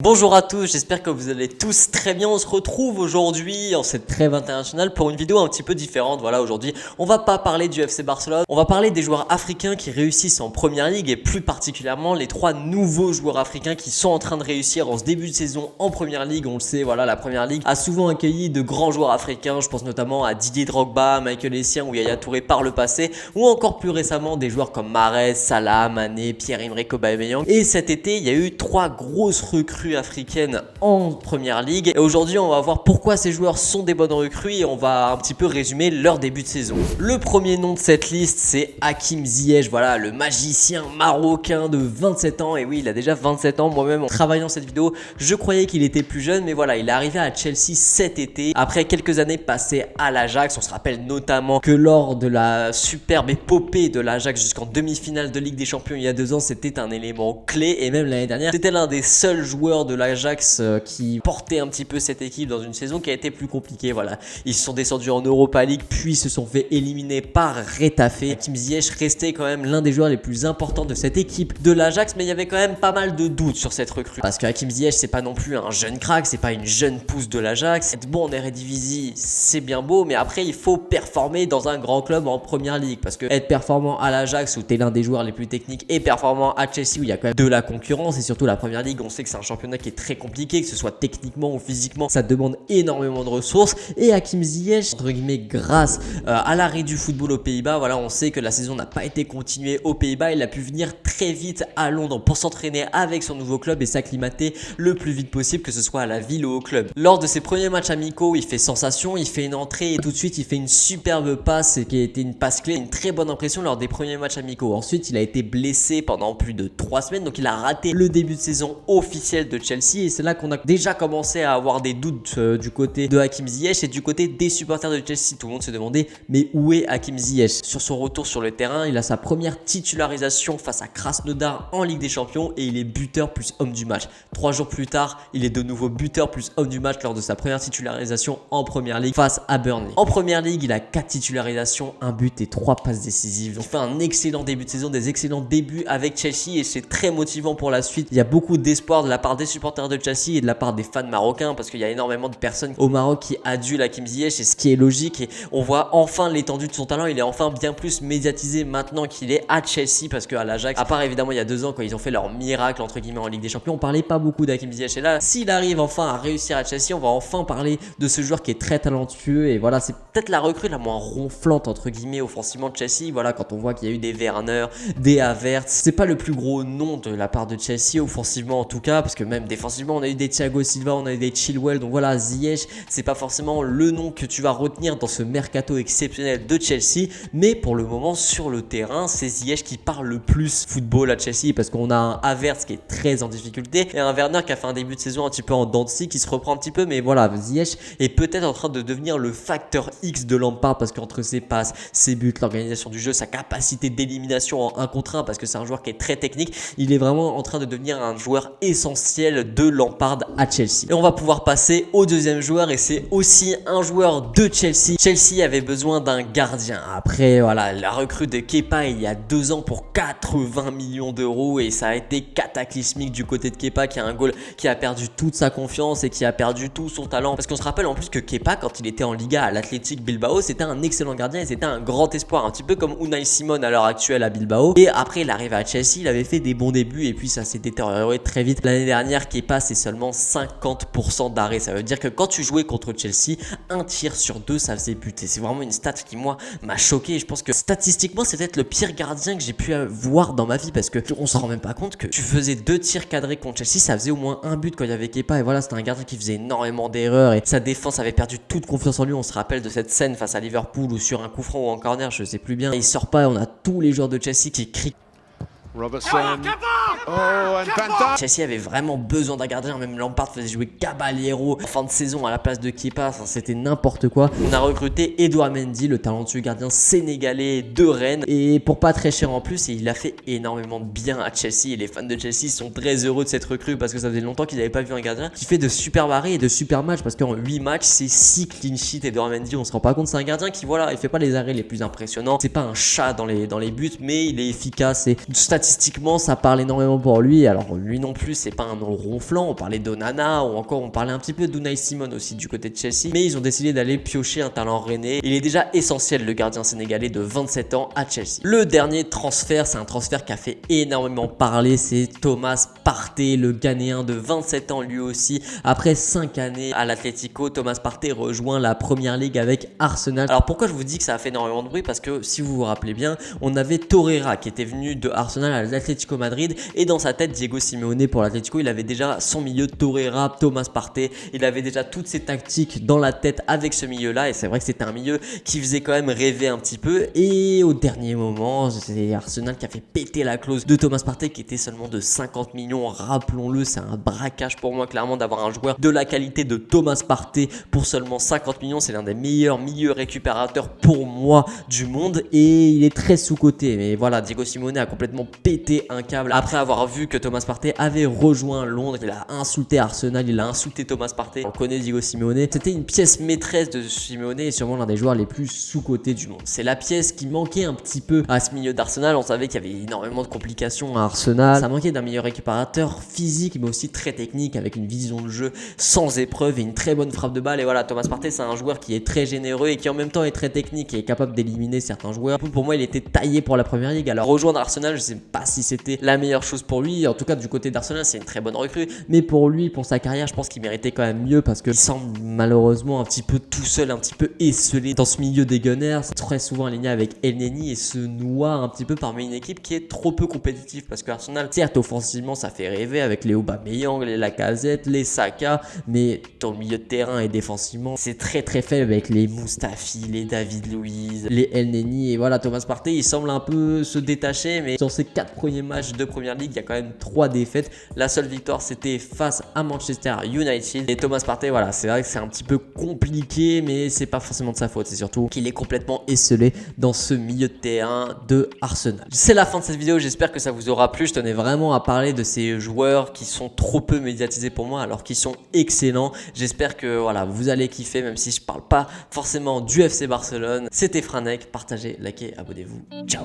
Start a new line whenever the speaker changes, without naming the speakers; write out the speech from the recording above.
Bonjour à tous, j'espère que vous allez tous très bien. On se retrouve aujourd'hui en cette trêve internationale pour une vidéo un petit peu différente. Voilà, aujourd'hui, on va pas parler du FC Barcelone, on va parler des joueurs africains qui réussissent en Première Ligue et plus particulièrement les 3 nouveaux joueurs africains qui sont en train de réussir en ce début de saison en Première Ligue. On le sait, voilà, la Première Ligue a souvent accueilli de grands joueurs africains. Je pense notamment à Didier Drogba, Michael Essien ou Yaya Touré par le passé, ou encore plus récemment des joueurs comme Mahrez, Salah, Mané, Pierre-Emerick Aubameyang. Et cet été, il y a eu 3 grosses recrues africaines en Première Ligue et aujourd'hui on va voir pourquoi ces joueurs sont des bonnes recrues et on va un petit peu résumer leur début de saison. Le premier nom de cette liste, c'est Hakim Ziyech, voilà, le magicien marocain de 27 ans. Et oui, il a déjà 27 ans. Moi-même, en travaillant cette vidéo, je croyais qu'il était plus jeune, mais voilà, il est arrivé à Chelsea cet été après quelques années passées à l'Ajax. On se rappelle notamment que lors de la superbe épopée de l'Ajax jusqu'en demi-finale de Ligue des Champions il y a 2 ans, c'était un élément clé. Et même l'année dernière, c'était l'un des seuls joueurs de l'Ajax qui portait un petit peu cette équipe dans une saison qui a été plus compliquée. Voilà, ils se sont descendus en Europa League puis se sont fait éliminer par Retafe. Hakim Ziyech restait quand même l'un des joueurs les plus importants de cette équipe de l'Ajax, mais il y avait quand même pas mal de doutes sur cette recrue parce que Hakim Ziyech, c'est pas non plus un jeune crack, c'est pas une jeune pousse de l'Ajax. Être bon en Eredivisie, c'est bien beau, mais après il faut performer dans un grand club en Première Ligue, parce que être performant à l'Ajax où t'es l'un des joueurs les plus techniques et performant à Chelsea où il y a quand même de la concurrence, et surtout la Première Ligue, on sait que c'est un championnat qui est très compliqué, que ce soit techniquement ou physiquement, ça demande énormément de ressources. Et Hakim Ziyech, entre guillemets, grâce à l'arrêt du football aux Pays-Bas, voilà, on sait que la saison n'a pas été continuée aux Pays-Bas, il a pu venir très vite à Londres pour s'entraîner avec son nouveau club et s'acclimater le plus vite possible, que ce soit à la ville ou au club. Lors de ses premiers matchs amicaux, il fait sensation, il fait une entrée et tout de suite il fait une superbe passe qui a été une passe clé, une très bonne impression lors des premiers matchs amicaux. Ensuite, il a été blessé pendant plus de 3 semaines, donc il a raté le début de saison officiel de Chelsea, et c'est là qu'on a déjà commencé à avoir des doutes du côté de Hakim Ziyech et du côté des supporters de Chelsea. Tout le monde se demandait, mais où est Hakim Ziyech? Sur son retour sur le terrain, il a sa première titularisation face à Krasnodar en Ligue des Champions et il est buteur plus homme du match. 3 jours plus tard, il est de nouveau buteur plus homme du match lors de sa première titularisation en Première Ligue face à Burnley. En Première Ligue, il a 4 titularisations, 1 but et 3 passes décisives. Il fait un excellent début de saison, des excellents débuts avec Chelsea et c'est très motivant pour la suite. Il y a beaucoup d'espoir de la part des supporters de Chelsea et de la part des fans marocains, parce qu'il y a énormément de personnes au Maroc qui adulent Hakim Ziyech, et ce qui est logique, et on voit enfin l'étendue de son talent. Il est enfin bien plus médiatisé maintenant qu'il est à Chelsea, parce qu'à l'Ajax, à part évidemment il y a 2 ans quand ils ont fait leur miracle entre guillemets en Ligue des Champions, on parlait pas beaucoup d'Hakim Ziyech, et là s'il arrive enfin à réussir à Chelsea, on va enfin parler de ce joueur qui est très talentueux. Et voilà, c'est peut-être la recrue la moins ronflante entre guillemets offensivement de Chelsea. Voilà, quand on voit qu'il y a eu des Werner, des Havertz, c'est pas le plus gros nom de la part de Chelsea offensivement en tout cas, parce que même défensivement on a eu des Thiago Silva, on a eu des Chilwell. Donc voilà, Ziyech, c'est pas forcément le nom que tu vas retenir dans ce mercato exceptionnel de Chelsea, mais pour le moment sur le terrain, c'est Ziyech qui parle le plus football à Chelsea, parce qu'on a un Havertz qui est très en difficulté et un Werner qui a fait un début de saison un petit peu en dents de scie, qui se reprend un petit peu, mais voilà, Ziyech est peut-être en train de devenir le facteur X de Lampard, parce qu'entre ses passes, ses buts, l'organisation du jeu, sa capacité d'élimination en 1 contre 1, parce que c'est un joueur qui est très technique, il est vraiment en train de devenir un joueur essentiel de Lampard à Chelsea. Et on va pouvoir passer au deuxième joueur, et c'est aussi un joueur de Chelsea. Chelsea avait besoin d'un gardien après voilà la recrue de Kepa il y a 2 ans pour 80 millions d'euros, et ça a été cataclysmique du côté de Kepa, qui a un goal qui a perdu toute sa confiance et qui a perdu tout son talent, parce qu'on se rappelle en plus que Kepa, quand il était en Liga à l'Athletic Bilbao, c'était un excellent gardien et c'était un grand espoir, un petit peu comme Unai Simon à l'heure actuelle à Bilbao. Et après il arrive à Chelsea, il avait fait des bons débuts et puis ça s'est détérioré très vite. L'année dernière, Kepa, c'est seulement 50% d'arrêt. Ça veut dire que quand tu jouais contre Chelsea, 1 tir sur 2 ça faisait but, et c'est vraiment une stat qui moi m'a choqué. Et je pense que statistiquement c'est peut-être le pire gardien que j'ai pu voir dans ma vie, parce que on s'en rend même pas compte que tu faisais 2 tirs cadrés contre Chelsea, ça faisait au moins 1 but quand il y avait Kepa. Et voilà, c'était un gardien qui faisait énormément d'erreurs et sa défense avait perdu toute confiance en lui. On se rappelle de cette scène face à Liverpool ou sur un coup franc ou en corner, je sais plus bien, et il sort pas et on a tous les joueurs de Chelsea qui crient.
Robertson. Oh, and Panta.
Chelsea avait vraiment besoin d'un gardien. Même Lampard faisait jouer Caballero en fin de saison à la place de Kepa. Enfin, c'était n'importe quoi. On a recruté Edouard Mendy, le talentueux gardien sénégalais de Rennes, et pour pas très cher en plus. Et il a fait énormément de bien à Chelsea. Et les fans de Chelsea sont très heureux de cette recrue, parce que ça faisait longtemps qu'ils n'avaient pas vu un gardien qui fait de super arrêts et de super matchs. Parce qu'en 8 matchs, c'est 6 clean sheets. Edouard Mendy, on se rend pas compte, c'est un gardien qui, voilà, il fait pas les arrêts les plus impressionnants. C'est pas un chat dans les buts, mais il est efficace. Et statistiquement, ça parle énormément talent pour lui. Alors lui non plus, c'est pas un nom ronflant. On parlait d'Onana ou encore on parlait un petit peu d'Unai Simon aussi du côté de Chelsea. Mais ils ont décidé d'aller piocher un talent rennais. Il est déjà essentiel, le gardien sénégalais de 27 ans à Chelsea. Le dernier transfert, c'est un transfert qui a fait énormément parler, c'est Thomas Partey, le Ghanéen de 27 ans lui aussi. Après 5 années à l'Atlético, Thomas Partey rejoint la Première Ligue avec Arsenal. Alors pourquoi je vous dis que ça a fait énormément de bruit? Parce que si vous vous rappelez bien, on avait Torreira qui était venu de Arsenal à l'Atlético Madrid et dans sa tête, Diego Simeone pour l'Atlético, il avait déjà son milieu Torreira, Thomas Partey, il avait déjà toutes ses tactiques dans la tête avec ce milieu-là et c'est vrai que c'était un milieu qui faisait quand même rêver un petit peu et au dernier moment, c'est Arsenal qui a fait péter la clause de Thomas Partey qui était seulement de 50 millions, rappelons-le, c'est un braquage pour moi clairement d'avoir un joueur de la qualité de Thomas Partey pour seulement 50 millions, c'est l'un des meilleurs milieux récupérateurs pour moi du monde et il est très sous-coté, mais voilà, Diego Simeone a complètement pété un câble après avoir vu que Thomas Partey avait rejoint Londres, il a insulté Arsenal, il a insulté Thomas Partey, on connaît Diego Simeone, c'était une pièce maîtresse de Simeone et sûrement l'un des joueurs les plus sous-cotés du monde, c'est la pièce qui manquait un petit peu à ce milieu d'Arsenal, on savait qu'il y avait énormément de complications à Arsenal, ça manquait d'un meilleur récupérateur physique mais aussi très technique avec une vision de jeu sans épreuve et une très bonne frappe de balle et voilà, Thomas Partey c'est un joueur qui est très généreux et qui en même temps est très technique et est capable d'éliminer certains joueurs. Pour moi il était taillé pour la Première Ligue, alors rejoindre Arsenal je sais pas si c'était la meilleure chose pour lui, en tout cas du côté d'Arsenal c'est une très bonne recrue, mais pour lui, pour sa carrière je pense qu'il méritait quand même mieux parce qu'il semble malheureusement un petit peu tout seul, un petit peu esselé dans ce milieu des Gunners, très souvent aligné avec Elneny et se noie un petit peu parmi une équipe qui est trop peu compétitive parce que Arsenal certes offensivement ça fait rêver avec les Aubameyang, les Lacazette, les Saka, mais dans le milieu de terrain et défensivement c'est très faible avec les Mustafi, les David Luiz, les Elneny et voilà, Thomas Partey il semble un peu se détacher, mais sur ses 4 premiers matchs de Première Ligue il y a quand même 3 défaites, la seule victoire c'était face à Manchester United et Thomas Partey voilà, c'est vrai que c'est un petit peu compliqué mais c'est pas forcément de sa faute, c'est surtout qu'il est complètement esselé dans ce milieu de terrain de Arsenal. C'est la fin de cette vidéo, j'espère que ça vous aura plu, je tenais vraiment à parler de ces joueurs qui sont trop peu médiatisés pour moi alors qu'ils sont excellents, j'espère que voilà, vous allez kiffer même si je parle pas forcément du FC Barcelone. C'était Franek, partagez, likez, abonnez-vous, ciao.